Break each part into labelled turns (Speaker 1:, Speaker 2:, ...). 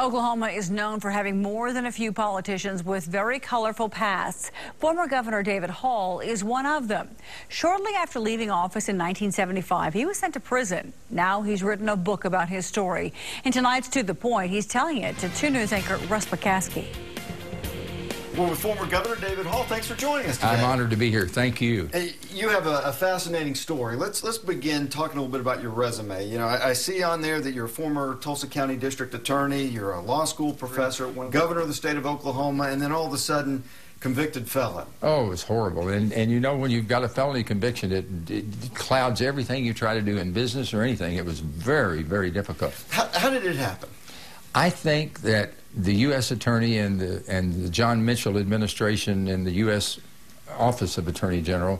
Speaker 1: Oklahoma is known for having more than a few politicians with very colorful pasts. Former Governor David Hall is one of them. Shortly after leaving office in 1975, he was sent to prison. Now he's written a book about his story. In tonight's To The Point, he's telling it to 2 News anchor Russ Bukowski.
Speaker 2: Well, with former Governor David Hall, thanks for joining us today.
Speaker 3: I'm honored to be here. Thank you.
Speaker 2: Hey, you have a fascinating story. Let's begin talking a little bit about your resume. You know, I see on there that you're a former Tulsa County District Attorney, you're a law school professor, Governor of the state of Oklahoma, and then all of a sudden, convicted felon.
Speaker 3: Oh, it's horrible. And you know, when you've got a felony conviction, it clouds everything you try to do in business or anything. It was very, very difficult.
Speaker 2: How did it happen?
Speaker 3: I think that the U.S. Attorney and the John Mitchell administration and the U.S. Office of Attorney General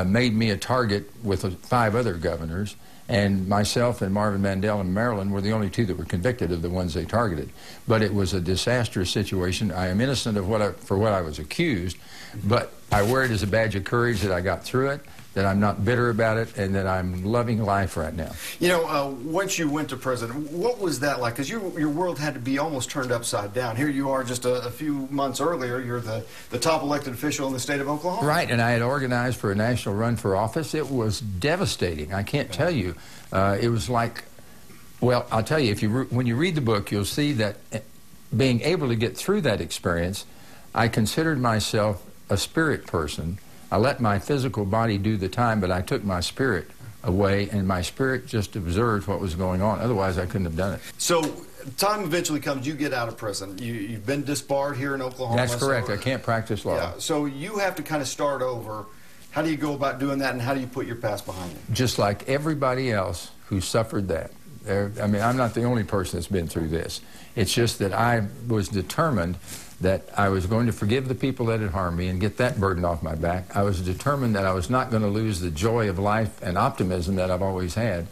Speaker 3: made me a target with 5 other governors, and myself and Marvin Mandel in Maryland were the only 2 that were convicted of the ones they targeted. But it was a disastrous situation. I am innocent of what I was accused, but I wear it as a badge of courage that I got through it, that I'm not bitter about it, and that I'm loving life right now. You
Speaker 2: know, once you went to prison, what was that like? Because your world had to be almost turned upside down. Here you are just a few months earlier, you're the top elected official in the state of Oklahoma.
Speaker 3: Right, and I had organized for a national run for office. It was devastating. I can't tell you. It was like, well, I'll tell you, when you read the book, you'll see that being able to get through that experience, I considered myself a spirit person. I let my physical body do the time, but I took my spirit away, and my spirit just observed what was going on. Otherwise, I couldn't have done it.
Speaker 2: So, time eventually comes, you get out of prison. You've been disbarred here in Oklahoma.
Speaker 3: That's correct. I can't practice law.
Speaker 2: Yeah, so you have to kind of start over. How do you go about doing that, and how do you put your past behind you?
Speaker 3: Just like everybody else who suffered that. I mean, I'm not the only person that's been through this. It's just that I was determined that I was going to forgive the people that had harmed me and get that burden off my back. I was determined that I was not going to lose the joy of life and optimism that I've always had.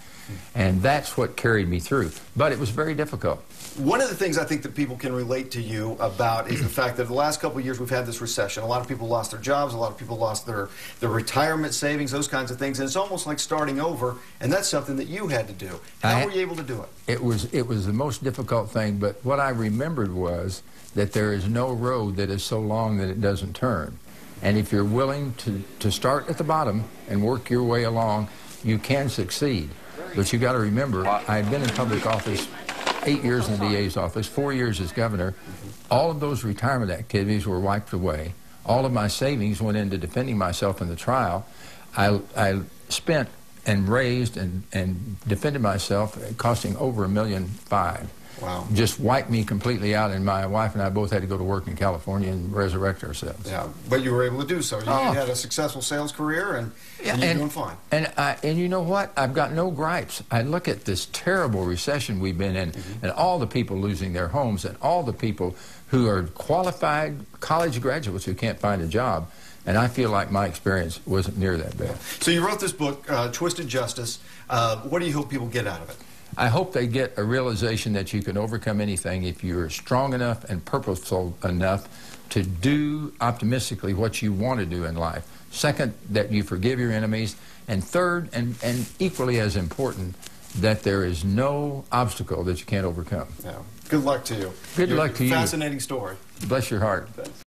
Speaker 3: And that's what carried me through. But it was very difficult.
Speaker 2: One of the things I think that people can relate to you about is the fact that the last couple of years we've had this recession. A lot of people lost their jobs, a lot of people lost their retirement savings, those kinds of things. And it's almost like starting over, and that's something that you had to do. How were you able to do it?
Speaker 3: It was the most difficult thing, but what I remembered was that there is no road that is so long that it doesn't turn. And if you're willing to start at the bottom and work your way along, you can succeed. But you got to remember, I had been in public office 8 years in the DA's office, 4 years as governor. All of those retirement activities were wiped away. All of my savings went into defending myself in the trial. I spent and raised and defended myself, costing over $1.5 million.
Speaker 2: Wow.
Speaker 3: Just wiped me completely out, and my wife and I both had to go to work in California and resurrect ourselves.
Speaker 2: Yeah, but you were able to do so. You had a successful sales career, and you're doing fine.
Speaker 3: And you know what? I've got no gripes. I look at this terrible recession we've been in, and all the people losing their homes, and all the people who are qualified college graduates who can't find a job. And I feel like my experience wasn't near that bad.
Speaker 2: So you wrote this book, Twisted Justice. What do you hope people get out of it?
Speaker 3: I hope they get a realization that you can overcome anything if you're strong enough and purposeful enough to do optimistically what you want to do in life. Second, that you forgive your enemies. And third, and equally as important, that there is no obstacle that you can't overcome.
Speaker 2: Yeah. Good luck to you.
Speaker 3: Good luck to you.
Speaker 2: Fascinating story.
Speaker 3: Bless your heart.
Speaker 2: Thanks.